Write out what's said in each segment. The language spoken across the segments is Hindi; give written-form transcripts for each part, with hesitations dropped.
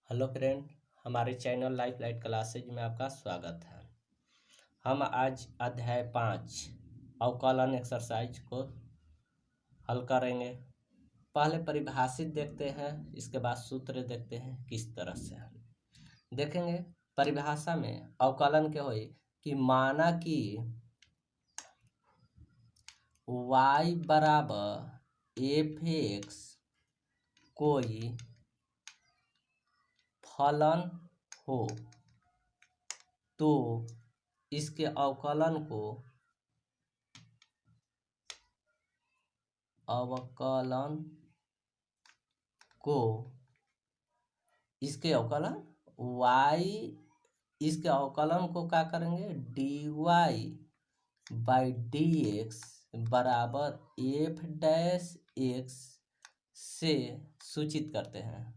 हेलो फ्रेंड, हमारे चैनल लाइफ लाइट क्लासेज में आपका स्वागत है। हम आज अध्याय 5 अवकलन एक्सरसाइज को हल करेंगे। पहले परिभाषित देखते हैं, इसके बाद सूत्र देखते हैं किस तरह से हल देखेंगे। परिभाषा में अवकलन क्या होई कि माना कि y बराबर एफ एक्स कोई फलन हो तो इसके अवकलन को इसके अवकलन y इसके अवकलन को क्या करेंगे dy बाई डी एक्स बराबर एफ डैश एक्स से सूचित करते हैं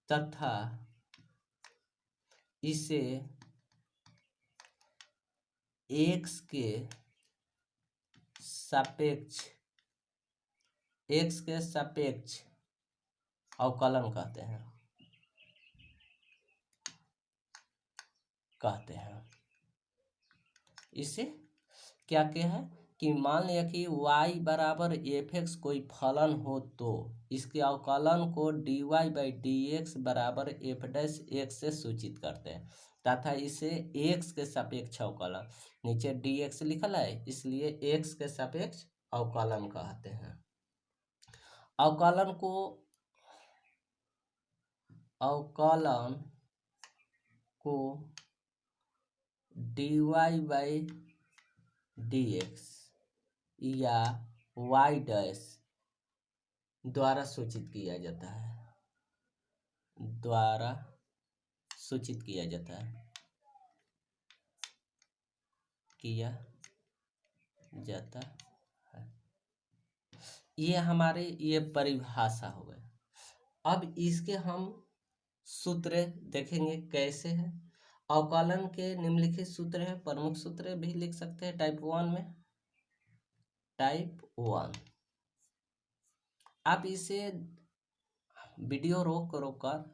तथा इसे x के सापेक्ष अवकलन कहते हैं इसे क्या है कि मान लिया कि y बराबर एफ एक्स कोई फलन हो तो इसके अवकलन को dy बाई डी एक्स बराबर एफ डैश एक्स से सूचित करते हैं तथा इसे x के सापेक्ष अवकलन, नीचे dx लिखल है इसलिए x के सापेक्ष अवकलन कहते हैं। अवकलन को dy बाई डी एक्स या y डैश द्वारा सूचित किया जाता है ये हमारे परिभाषा हो गए। अब इसके हम सूत्र देखेंगे कैसे है। अवकलन के निम्नलिखित सूत्र है, प्रमुख सूत्र भी लिख सकते हैं टाइप 1 में। टाइप 1 आप इसे वीडियो रोक कर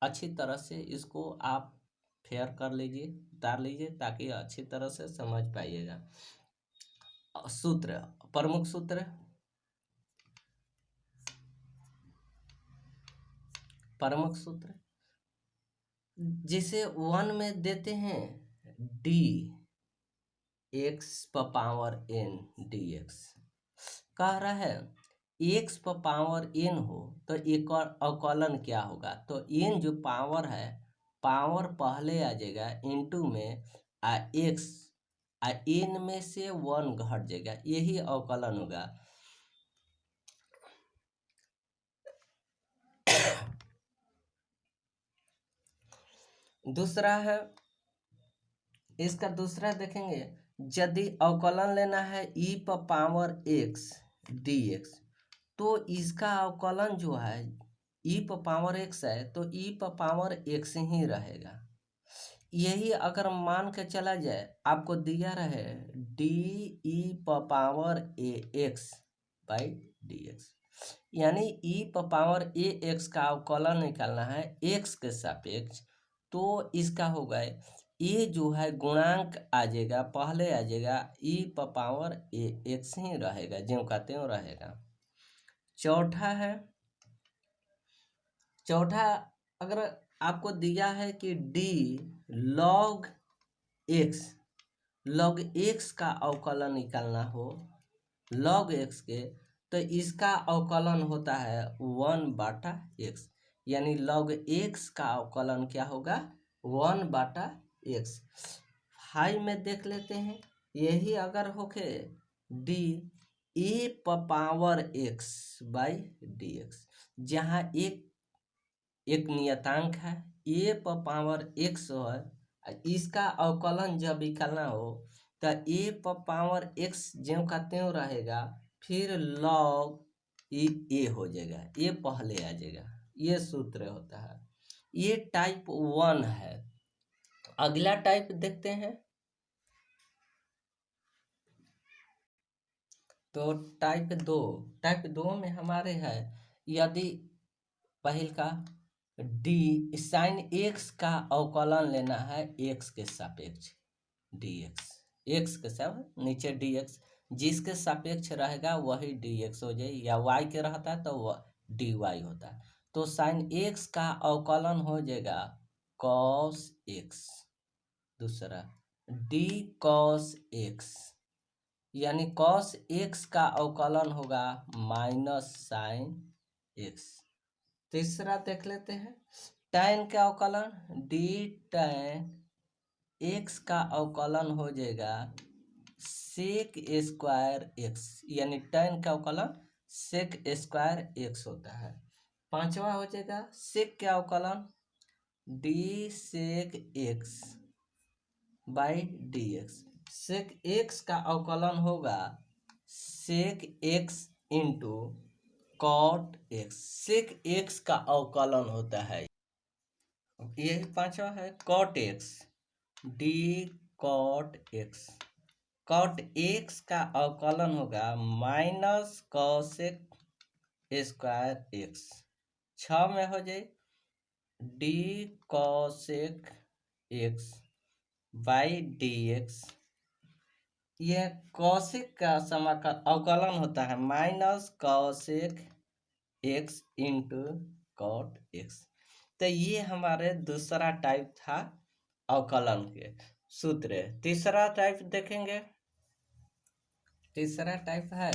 अच्छी तरह से इसको आप फेयर कर लीजिए, उतार लीजिए ताकि अच्छी तरह से समझ पाइएगा। सूत्र, प्रमुख सूत्र जिसे 1 में देते हैं d x power n d x कह रहा है एक्स पावर एन हो तो एक और अवकलन क्या होगा, तो एन जो पावर है पावर पहले आ जाएगा इनटू में एक्स एन में से 1 घट जाएगा, यही अवकलन होगा। दूसरा है, इसका दूसरा देखेंगे, यदि अवकलन लेना है ई पावर एक्स डी एक्स तो इसका अवकलन जो है ई पावर एक्स है तो ई पावर एक्स ही रहेगा। यही अगर मान के चला जाए आपको दिया रहे D E power A x by d x, यानी ई पावर ए एक्स का अवकलन निकालना है एक्स के सापेक्ष, तो इसका होगा ये जो है गुणांक आ जाएगा, पहले आ जाएगा ई पावर ए एक्स ही रहेगा, ज्यों का त्यों रहेगा। चौथा अगर आपको दिया है कि डी लॉग एक्स का अवकलन निकालना हो लॉग एक्स के, तो इसका अवकलन होता है 1/x, यानी लॉग एक्स का अवकलन क्या होगा 1/x। हाई में देख लेते हैं, यही अगर होके D A power x by d x, जहाँ एक नियतांक है ए पावर एक्स है, इसका अवकलन जब निकालना हो तो ए पावर एक्स ज्यों का त्यों रहेगा, फिर लॉग ए हो जाएगा, ये पहले आ जाएगा, ये सूत्र होता है। ये टाइप 1 है। अगला टाइप देखते हैं, तो टाइप दो में हमारे है, यदि पहल का डी साइन एक्स का अवकलन लेना है एक्स के सापेक्ष डी एक्स, एक्स के साथ नीचे डी एक्स जिसके सापेक्ष रहेगा वही डी एक्स हो जाए, या वाई के रहता है तो वह डी वाई होता है। तो साइन एक्स का अवकलन हो जाएगा कॉस एक्स, दूसरा डी कॉस एक्स, यानी कॉस एक्स का अवकलन होगा माइनस साइन एक्स। तीसरा देख लेते हैं, टैन का अवकलन डी टैन एक्स का अवकलन हो जाएगा सेक स्क्वायर एक्स, यानी टैन का अवकलन सेक स्क्वायर एक्स होता है। पांचवा हो जाएगा सेक का अवकलन d sec x by d x, sec x का अवकलन होगा sec x into cot x, sec x का अवकलन होता है, यही पांचवा है cot x d cot x, cot x का अवकलन होगा माइनस कॉसेक स्क्वायर एक्स। 6 में हो जाए d cosec x by d x, यह कॉसेक का समाकल अवकलन होता है minus cosec x into cot x. तो ये हमारे दूसरा टाइप था अवकलन के सूत्र। तीसरा टाइप देखेंगे, तीसरा टाइप है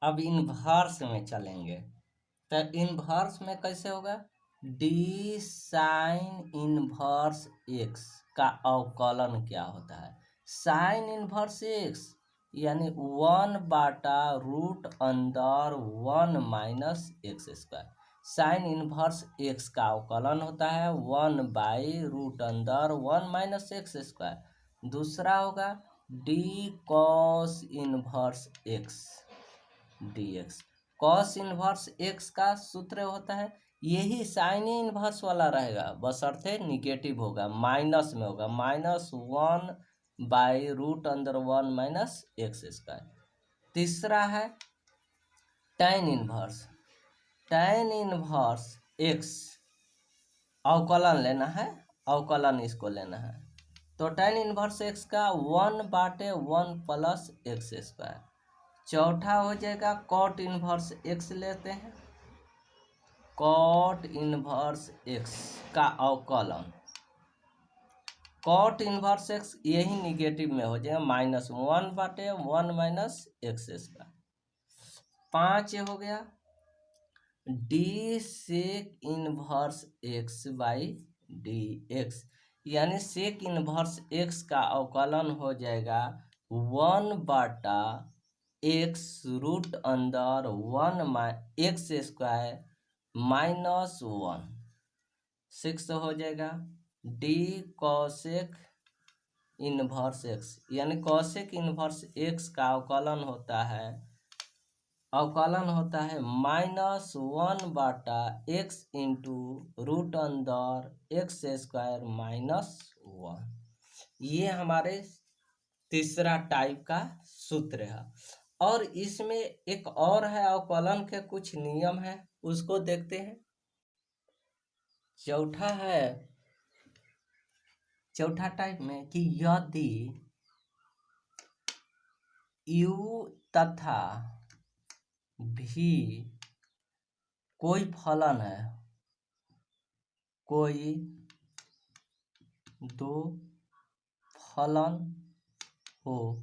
अब इनवर्स में चलेंगे। तो इनवर्स में कैसे होगा, डी साइन इनवर्स एक्स का अवकलन क्या होता है, साइन इनवर्स एक्स यानी 1/√1 minus x square, sine inverse x का अवकलन होता है 1/√1 माइनस एक्स स्क्वायर। दूसरा होगा D cos inverse x D x, cos inverse x का सूत्र होता है यही साइन इनवर्स वाला रहेगा, बशर्ते निगेटिव होगा, माइनस में होगा, -1/√1 माइनस एक्स स्क्वायर। तीसरा है tan inverse, tan inverse x अवकलन लेना है, अवकलन इसको लेना है, तो टैन इनवर्स एक्स का 1/1 प्लस एक्स स्क्वायर। चौथा हो जाएगा कॉट इनवर्स एक्स लेते हैं, कॉट इनवर्स एक्स का अवकलन, कॉट इनवर्स एक्स यही निगेटिव में हो जाएगा -1/1 माइनस एक्स स्क्वायर। 5 हो गया d sec inverse x by d x, यानी सेक इनवर्स एक्स का अवकलन हो जाएगा 1/(x√1 एक्स स्क्वायर -1। 6 हो जाएगा डी कॉसेक इनवर्स एक्स, यानी कॉसेक इनवर्स एक्स का अवकलन होता है -1/(x इंटू √(x स्क्वायर -1)। ये हमारे तीसरा टाइप का सूत्र है। और इसमें एक और है अवकलन के कुछ नियम है, उसको देखते हैं। चौथा है, चौथा टाइप में कि यदि u तथा v कोई फलन है, कोई दो फलन हो,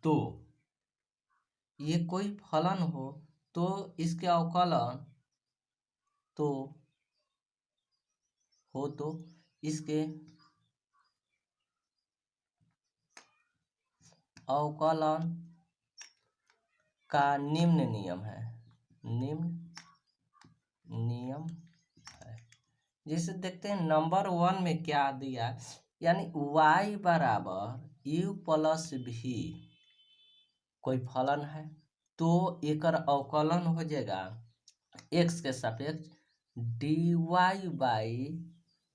तो ये कोई फलन हो तो इसके अवकलन तो हो तो इसके अवकलन का निम्न नियम है, निम्न नियम है। जैसे देखते हैं नंबर 1 में क्या दिया, यानी y बराबर u प्लस v कोई फलन है तो एकर अवकलन हो जाएगा x के सापेक्ष dy बाई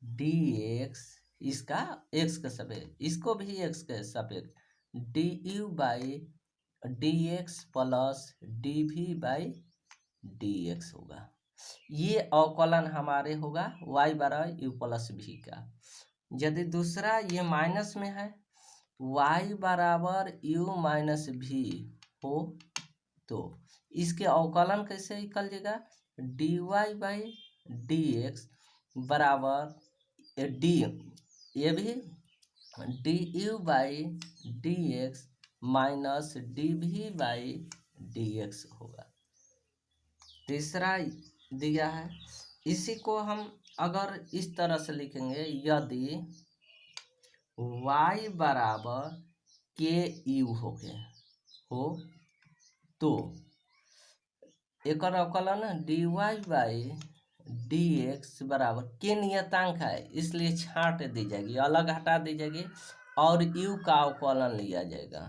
dx, इसका x के सापेक्ष, इसको भी x के सापेक्ष du by d x plus d v by d x होगा। ये अवकलन हमारे होगा y बराबर यू प्लस भी का। यदि दूसरा ये माइनस में है, y बराबर यू माइनस भी हो तो इसके अवकलन कैसे निकल जाएगा, d y by d x बराबर डी, ये भी d u by d x minus d v by d x होगा। तीसरा दिया है, इसी को हम अगर इस तरह से लिखेंगे, यदि y बराबर के यू हो तो एक अवकलन d y by d x बराबर के नियतांक है इसलिए छांट दी जाएगी, अलग हटा दी जाएगी और यू का अवकलन लिया जाएगा।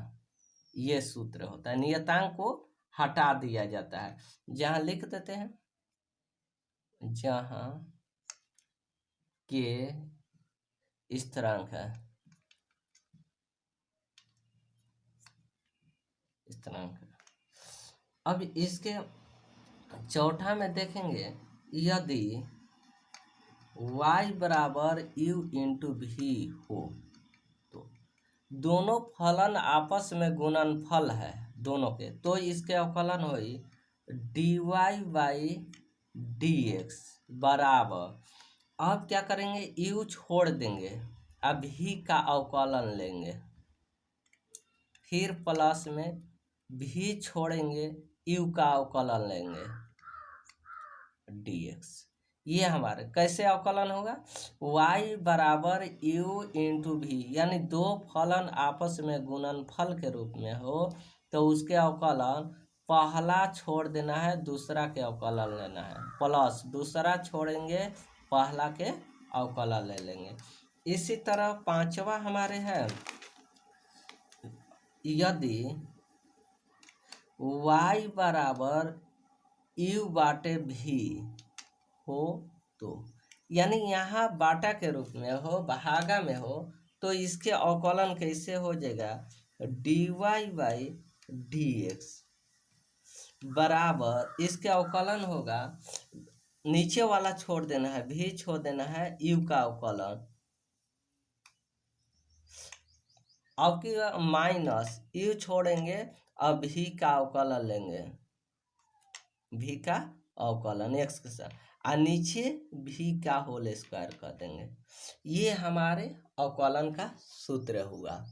ये सूत्र होता है, नियतांक को हटा दिया जाता है। जहाँ लिख देते हैं, जहाँ के स्थिरांक है, स्थिरांक है। अब इसके चौथा में देखेंगे, यदि y बराबर u इंटू भी हो तो दोनों फलन आपस में गुणनफल है दोनों के, तो इसके अवकलन होई d y by d x बराबर, अब क्या करेंगे, u छोड़ देंगे, अब भी का अवकलन लेंगे, फिर प्लस में भी छोड़ेंगे, u का अवकलन लेंगे dx। ये हमारे कैसे अवकलन होगा, y बराबर u इंटू भी, यानी दो फलन आपस में गुणनफल के रूप में हो तो उसके अवकलन पहला छोड़ देना है, दूसरा के अवकलन लेना है, प्लस दूसरा छोड़ेंगे, पहला के अवकलन ले लेंगे। इसी तरह पांचवा हमारे है, यदि y बराबर u बाटे भी हो तो, यानी यहाँ बाटा के रूप में हो, भागा में हो, तो इसके अवकलन कैसे हो जाएगा, d y by d x बराबर, इसके अवकलन होगा, नीचे वाला छोड़ देना है, भी छोड़ देना है, यू का अवकलन, अब की माइनस यू छोड़ेंगे, अब भी का अवकलन लेंगे, भी का अवकलन एक्स के साथ, और नीचे भी का होल स्क्वायर कर देंगे। ये हमारे अवकलन का सूत्र हुआ।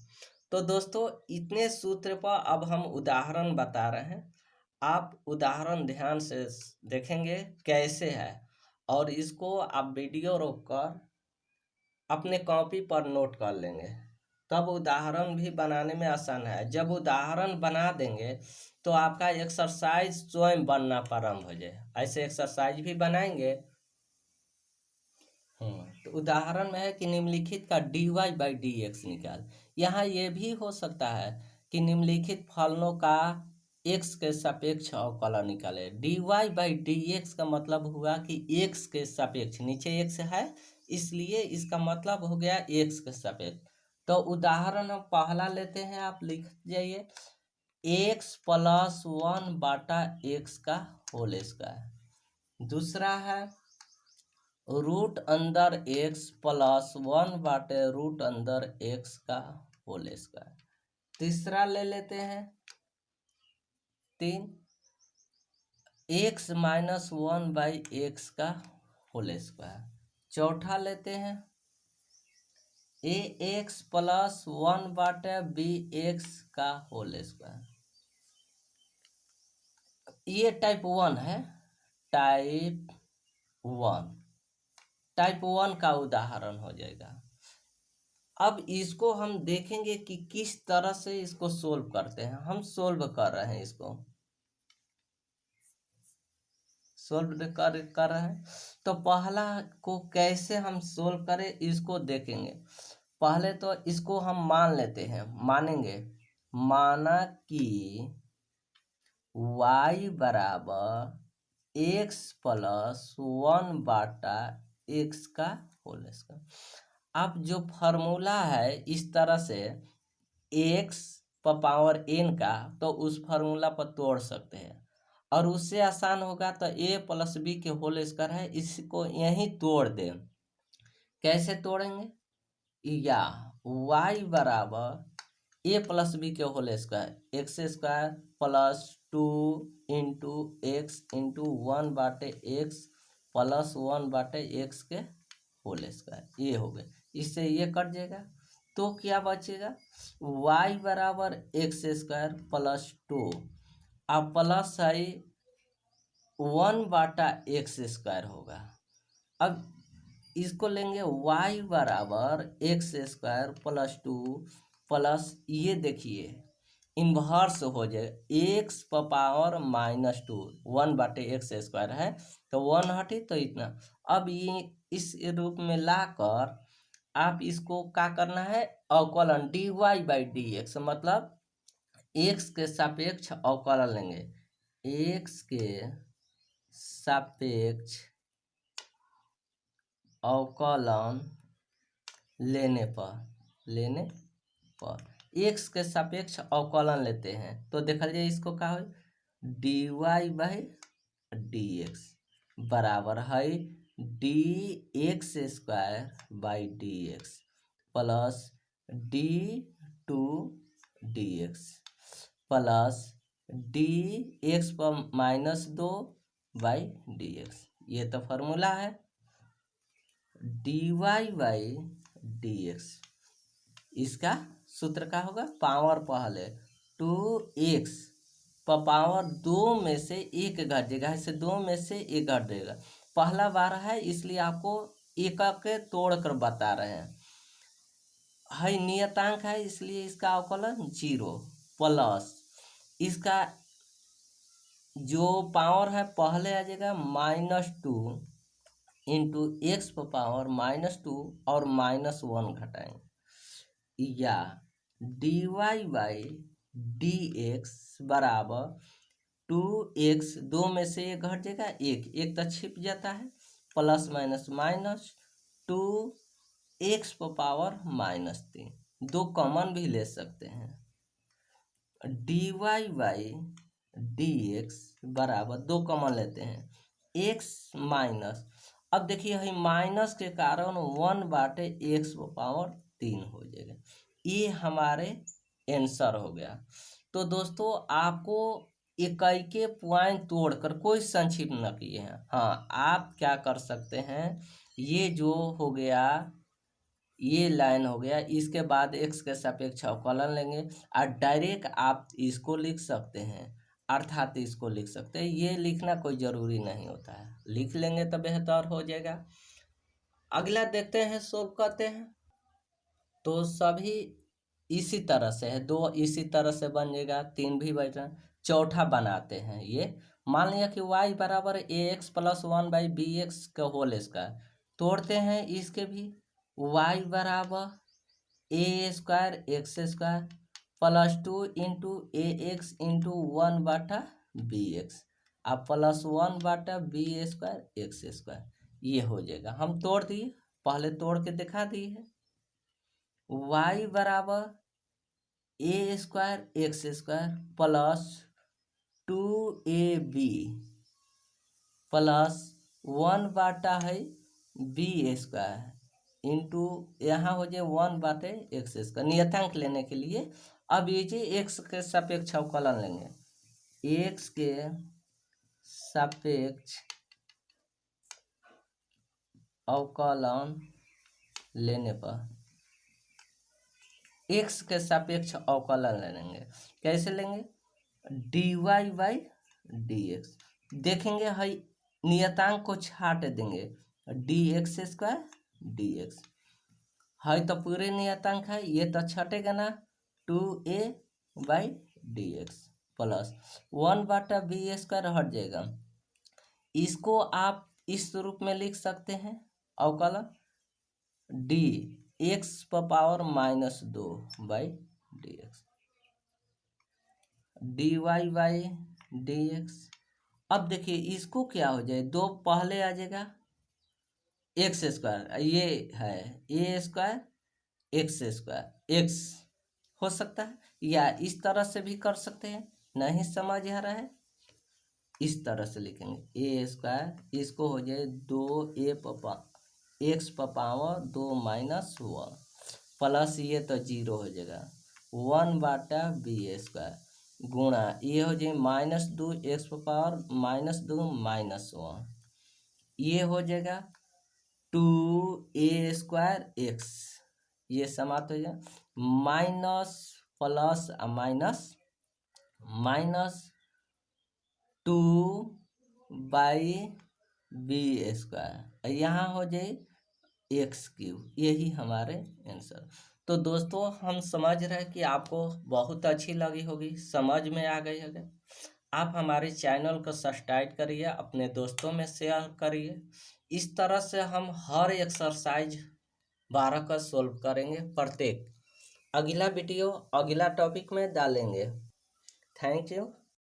तो दोस्तों इतने सूत्र पर अब हम उदाहरण बता रहे हैं, आप उदाहरण ध्यान से देखेंगे कैसे है, और इसको आप वीडियो रोककर अपने कॉपी पर नोट कर लेंगे, तब उदाहरण भी बनाने में आसान है। जब उदाहरण बना देंगे तो आपका एक्सरसाइज स्वयं बनना प्रारंभ हो जाए। ऐसे एक्सरसाइज भी बनाएंगे। तो उदाहरण में है कि निम्नलिखित का dy बाई डी एक्स निकाल। यहाँ ये भी हो सकता है कि निम्नलिखित फलनों का x के सापेक्ष अवकलन निकाले। dy बाई डी एक्स का मतलब हुआ कि x के सापेक्ष, नीचे x है इसलिए इसका मतलब हो गया x के सापेक्ष। तो उदाहरण हम पहला लेते हैं, आप लिख जाइए, x प्लस 1 बाटा x का होल स्क्वायर। दूसरा है रूट अंदर x प्लस 1 बाटे रूट अंदर x का होल स्क्वायर। तीसरा ले लेते हैं 3 x माइनस 1 बाई एक्स का होल स्क्वायर। चौथा लेते हैं ए एक्स प्लस 1 बाटे बी एक्स का होल स्क्वायर। ये टाइप 1 है, टाइप 1 का उदाहरण हो जाएगा। अब इसको हम देखेंगे कि किस तरह से इसको सोल्व करते हैं। हम सोल्व कर रहे हैं, इसको सोल्व कर रहे हैं। तो पहला को कैसे हम सोल्व करें इसको देखेंगे। पहले तो इसको हम मान लेते हैं, मानेंगे, माना कि y बराबर x प्लस 1 बाटा x का होल स्क्वायर। अब जो फॉर्मूला है इस तरह से, x पर पावर n का, तो उस फार्मूला पर तोड़ सकते हैं। और उससे आसान होगा तो a प्लस बी के होल स्क्वायर है, इसको यहीं तोड़ दें। कैसे तोड़ेंगे? या y बराबर a प्लस बी के whole square, x square plus 2 into x into 1/x plus 1/x के होल स्क्वायर, ये हो गए। इससे ये कट जाएगा तो क्या बचेगा? y बराबर एक्स स्क्वायर प्लस 2, अब प्लस है 1/x स्क्वायर होगा। अब इसको लेंगे y बराबर एक्स स्क्वायर प्लस 2 प्लस, ये देखिए इन्वर्स हो जाए, एक्स पावर -2, 1/x स्क्वायर है तो 1 हटे तो इतना। अब ये इस रूप में लाकर आप इसको क्या करना है? अवकलन dy/dx, मतलब x के सापेक्ष अवकलन लेंगे। x के सापेक्ष अवकलन लेने पर x के सापेक्ष अवकलन लेते हैं तो देखल जाए इसको क्या हो, dy/dx बराबर है dx² plus d2dx plus dx पर -2/dx। ये तो फार्मूला है। dy/dx, इसका सूत्र क्या होगा? पावर पहले 2x पर पावर 2 में से 1 घट जाएगा, इससे 2 में से 1 घट जाएगा। पहला बार है इसलिए आपको एक के तोड़ कर बता रहे हैं। नियतांक है इसलिए इसका अवकलन 0 प्लस इसका जो पावर है पहले आ जाएगा -2 इंटू एक्स पर पावर -2 और -1 घटाएंगे, या dy/dx बराबर 2x, 2 में से 1 घट जाएगा, एक तो छिप जाता है, प्लस माइनस 2x पर पावर -3, 2 कॉमन भी ले सकते हैं। dy/dx बराबर 2 कॉमन लेते हैं, x माइनस, अब देखिए है माइनस के कारण 1/x पावर 3 हो जाएगा। ये हमारे आंसर हो गया। तो दोस्तों आपको एक के पॉइंट तोड़कर कोई संक्षिप्त न किए हैं। हाँ, आप क्या कर सकते हैं, ये जो हो गया, ये लाइन हो गया, इसके बाद x के सापेक्ष अवकलन लेंगे और डायरेक्ट आप इसको लिख सकते हैं, अर्थात इसको लिख सकते हैं। ये लिखना कोई ज़रूरी नहीं होता है, लिख लेंगे तो बेहतर हो जाएगा। अगला देखते हैं, सोल्व करते हैं। तो सभी इसी तरह से है, 2 इसी तरह से बन जाएगा, 3 भी बन रहा। चौथा बनाते हैं। ये मान लिया कि y बराबर ax प्लस 1/bx का होल स्क्वायर, तोड़ते हैं इसके भी। y बराबर a²x² plus 2 into ax into 1/bx अब प्लस 1/b² ये हो जाएगा। हम तोड़ दिए, पहले तोड़ के दिखा दिए है। y बराबर a²x² plus 2ab plus 1/b² into यहाँ हो जाए 1/x²। नियतांक लेने के लिए अब ये जी x के सापेक्ष अवकलन लेंगे। x के सापेक्ष अवकलन लेने पर x के सापेक्ष अवकलन लेंगे। कैसे लेंगे? dy/dx देखेंगे, है नियतांक को छाट देंगे, dx² dx है तो पूरे नियतांक है, ये तो छटेगा ना, 2a/dx प्लस 1/b² हट जाएगा। इसको आप इस रूप में लिख सकते हैं, अवकलन dx पर पावर -2/dx dy/dx। अब देखिए इसको क्या हो जाए, 2 पहले आ जाएगा, x², ये है a² x² x हो सकता है, या इस तरह से भी कर सकते हैं। नहीं समझ आ रहा है, इस तरह से लिखेंगे ए स्क्वायर, इसको हो जाए 2 एक्स पावर 2 - 1 प्लस ये तो 0 हो जाएगा 1/b² गुणा ये हो जाए -2 x⁻² -2 - 1 ये हो जाएगा 2a² x, ये समाप्त हो जाए माइनस प्लस माइनस -2/b², यहाँ हो जाए x³, यही हमारे आंसर। तो दोस्तों हम समझ रहे हैं कि आपको बहुत अच्छी लगी होगी, समझ में आ गई होगी। आप हमारे चैनल को सब्सक्राइब करिए, अपने दोस्तों में शेयर करिए। इस तरह से हम हर एक्सरसाइज 12 का सोल्व करेंगे प्रत्येक। अगला वीडियो अगला टॉपिक में डालेंगे। Thank you.